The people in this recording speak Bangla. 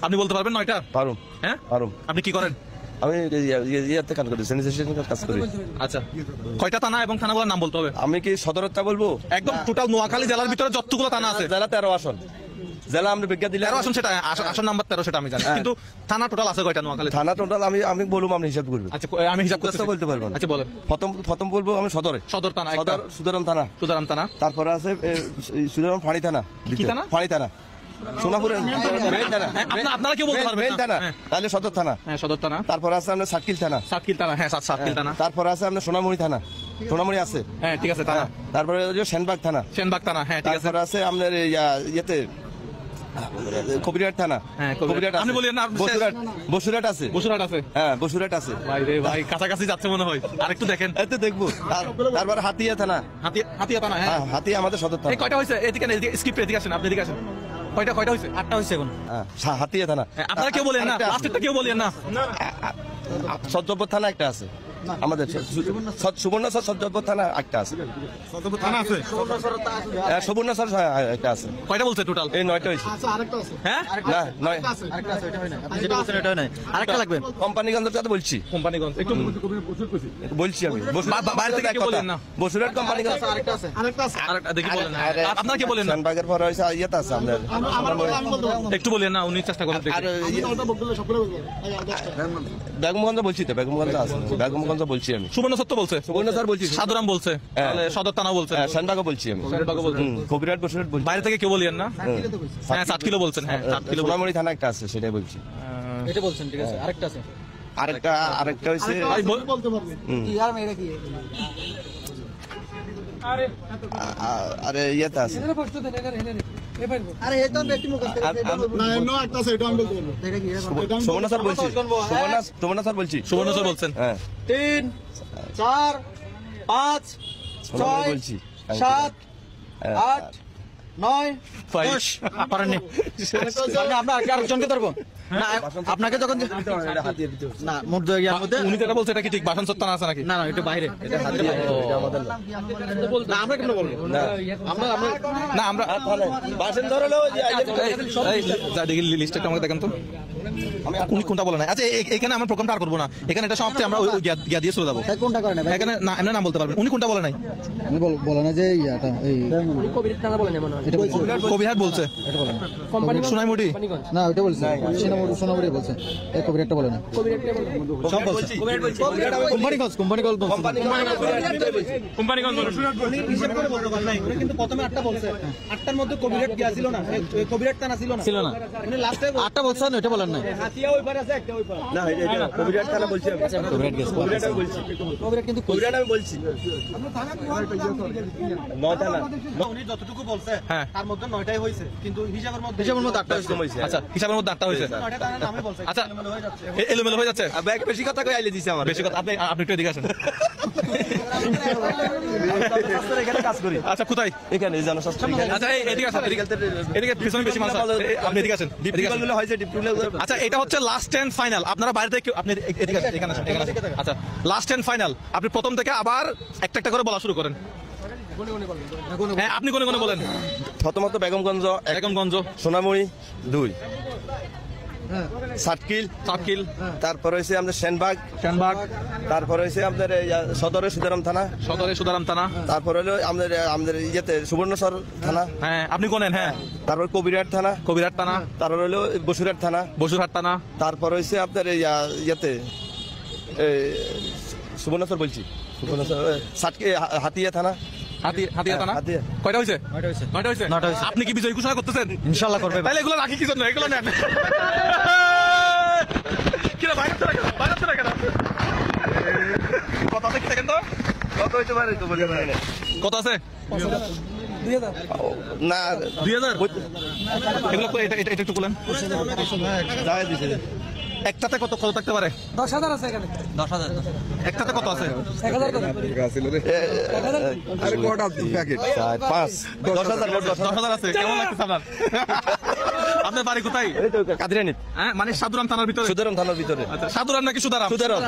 আপনি বলতে পারবেন 9টা? পারুম। হ্যাঁ পারুম। আপনি কি করেন? আমি ইয়াতে কাজ করি, স্যানিটেশন কাজ করি। আচ্ছা, কয়টা থানা এবং থানাগুলোর নাম বলতে হবে? আমি কি সদরটা বলবো? একদম টোটাল নোয়াখালী জেলার ভিতরে যতগুলো থানা আছে। জেলা 13 আসন। জেলা আমরা বিজ্ঞা দিলে 13 আসন, সেটা আসন নাম্বার 13 সেটা আমি জানি, কিন্তু থানা টোটাল আছে কয়টা নোয়াখালী? থানা টোটাল আমি বলবো, আপনি হিসাব করবেন। আচ্ছা, আমি হিসাব করতে বলতে পারবো না। আচ্ছা বলেন। প্রথম বলবো আমি সদরে। সদর থানা, সদর সুদারাম থানা। সুদারাম থানা। তারপরে আছে সুদারাম ফাঁড়ি থানা। কি থানা? ফাঁড়ি থানা। সোনাপুরের মেইন থানা। আপনারা কেউ বলতে পারবেন মেইন থানা, তাহলে সদর থানা। হ্যাঁ, সদর থানা। তারপর আছে আপনার সাতকিল থানা। সাতকিল থানা, হ্যাঁ সাতকিল থানা। তারপর আছে আপনার সোনামুড়ি থানা। সোনামুড়ি আছে, হ্যাঁ ঠিক আছে থানা। তারপরে সেনবাগ থানা। সেনবাগ থানা, হ্যাঁ ঠিক আছে। তারপর আছে আপনার ইয়েতে কবিরহাট থানা। হ্যাঁ কবিরহাট। আপনি বলেন না, বসুরহাট আছে। বসুরহাট আছে, হ্যাঁ বসুরহাট আছে। ভাই রে ভাই, কাছাকাছি যাচ্ছে মনে হয়। আরেকটু দেখেন, এতে দেখবো। তারপর হাতিয়া থানা। হাতিয়া থানা, হ্যাঁ হাতিয়া আমাদের সদর থানা। এই কয়টা হয়েছে? এদিকে স্ক্রিপ্ট এদিকে আসেন, আপনি এদিকে আসেন। কয়টা হয়েছে? 8টা হয়েছে এখন। হাতিয়া থানা। আপনারা কেউ বলেন না, লাস্টেরটা কেউ বলেন না। সজ্জপুর থানা একটা আছে আমাদের, সুবর্ণচর সজ্জপুর থানা একটা আছে। থানা আছে, সুবর্ণচর একটা আছে। কয়টা বলছে টোটাল? এই 9টা হয়েছে। হ্যাঁ না 9 আরেকটা লাগবে। কোম্পানিগঞ্জের কথা বলছি। কোম্পানিগঞ্জ একটু বলছি আমি। বাইরে থেকে কেউ বলেন না। বসুরহাট কোম্পানিগঞ্জ আরেকটা দেখি বলেন। আপনারা কি বলেন না? সেনবাগের পর হয়েছে ইয়েতে আছে আমাদের। একটু বলেন না, উনি চেষ্টা করেন। আর বেগমগঞ্জ বলছি তো, বেগমগঞ্জ আছে, বেগমগঞ্জ বলছি আমি। সুবর্ণচর তো বলছে, সুবর্ণচর বলছি, সাদরাম বলছে, তাহলে সদর থানা বলছে, সেনবাগও বলছি আমি। সেনবাগও বলছে, কবিরহাট বসুরহাট বলছি। বাইরে থেকে কেউ বলেন না। হ্যাঁ 7 কিলো বলছেন, হ্যাঁ 7 কিলো। সোনামুড়ি থানা একটা আছে, সেটাই বলছি। এটা বলছেন, ঠিক আছে। আরেকটা আছে, আরেকটা হইছে বলতে পারবে কি আর মেরে কি আরে ইয়েতে আছে। আরে এটা ব্যক্তি মুখস্থ না নো একটা আছে, এটা আমি বলতে পারবো। এটা কি সুবর্ণচর বলছি, সুবর্ণচর বলছি। সুবর্ণচর বলছেন, হ্যাঁ 3 4 5 সুবর্ণচর 6 বলছি। 7 8 9 10 পারেননি। আমরা আরেকজনকে ধরবো না, আপনাকে যখন না মোট দুইয়ের মধ্যে উনি যেটা বলছে এটা কি ঠিক? বাসন সত্তা আছে নাকি? না না এটা বাইরে, এটা আমাদের না। আমরা কেন বলবো না আমরা বাসন ধরলো যা দেখি লিস্টটা আমাকে দেখেন তো, উনি কোনটা বলে না। আচ্ছা এখানে আমরা প্রোগ্রামটা আর করবো না, এখানে এটা সমাপ্তি, আমরা গিয়া দিয়ে চলে যাবো। কোনটা করে না এখানে না, এমনি নাম বলতে পারবেন। উনি কোনটা বলে নাই? আমি বলে না যে ইয়াটা এই কবিরহাট বলছে, সোনাইমুড়ি না ওইটা বলছে, সোনামুড়ি বলছে, এই কবিরহাটটা বলে না। সব বলছে। কোম্পানিগঞ্জ হিসাব করে বলতে পারে নাই। উনি কিন্তু প্রথমে 8টা বলছে, 8টার মধ্যে কবিরহাট গিয়া ছিল না, কবিরহাট থানা ছিল না, উনি লাস্টে 8টা বলছে না, এটা বলেন না। হাতিয়া ওই পারে আছে, একটা ওই পারে। না এটা কবিরহাট থানা বলছি আমি। কবিরহাট গেছে, কবিরহাট আমি বলছি, কবিরহাট কিন্তু কবিরহাট আমি বলছি। নয় থানা উনি যতটুকু বলছে হ্যাঁ তার মধ্যে 9টাই হয়েছে, কিন্তু হিসাবের মধ্যে 8টা হয়েছে। আচ্ছা, হিসাবের মধ্যে 8টা হয়েছে। 9টা থানার নামে বলছে, আচ্ছা এলোমেলো হয়ে যাচ্ছে। এলোমেলো হয়ে যাচ্ছে। ব্যাগ বেশি কথা কই আইলে দিছে আমার। বেশি কথা, আপনি একটু এদিকে আসেন। এখানে কাজ করি। আচ্ছা কোথায়? এখানে জনস্বাস্থ্য আচ্ছা এদিকে আসেন, এদিকে পিছনে বেশি মানুষ আছে। আপনি এদিকে আসেন, এদিকে আসেন। ডিপ্টিগুলো হয়েছে, ডিপ্টিগুলো আচ্ছা এটা হচ্ছে লাস্ট এন্ড ফাইনাল। আপনারা বাইরে থেকে আপনি এদিকে আসেন, এখানে আসেন, এখানে আসেন। আচ্ছা লাস্ট এন্ড ফাইনাল, আপনি প্রথম থেকে আবার একটা একটা করে বলা শুরু করেন। হ্যাঁ আপনি কোনে কোনে বলেন। প্রথমত বেগমগঞ্জ, বেগমগঞ্জ, সোনামুড়ি 2, সাতকিল, তারপর হয়েছে আমাদের সেনবাগ, তারপর হয়েছে আমাদের সদরে সুদারাম থানা, সুদারাম থানা, তারপর হলো আমাদের ইয়েতে সুবর্ণচর থানা। হ্যাঁ আপনি কোনেন। হ্যাঁ তারপর কবিরহাট থানা, তারপর হলো বসুরহাট থানা, তারপর হয়েছে আপনার ইয়েতে সুবর্ণচর বলছি, হাতিয়া থানা। হাতিয়া থানা। কয়টা হয়েছে? 9টা হয়েছে। আপনি কি বিজয় ঘোষণা করতেছেন? ইনশাআল্লাহ করবে। তাহলে এগুলো রাখি কি জন্য? এগুলো নেন। কিরা বাইরে তো রাখেন, বাইরে তো রাখেন। কত আছে কি দেখেন তো? কত হইতে পারে তো বলে না। কত আছে? 2000 না 2000। এগুলো এটা একটু বলেন। যায় দিছে। একটাতে কত কত থাকতে পারে? 10,000 আছে এখানে। 10,000। একটাতে কত আছে? 1000 টাকা। আরে কটা প্যাকেট? 4 5 10,000 আছে। কেমন লাগছে আপনার? আপনার বাড়ি কোথায়? এই তো কাদিরানি। হ্যাঁ মানে সাদুরাম থানার ভিতরে। সুদারাম থানার ভিতরে। আচ্ছা সাদুরাম নাকি সুদারাম? সুদারাম।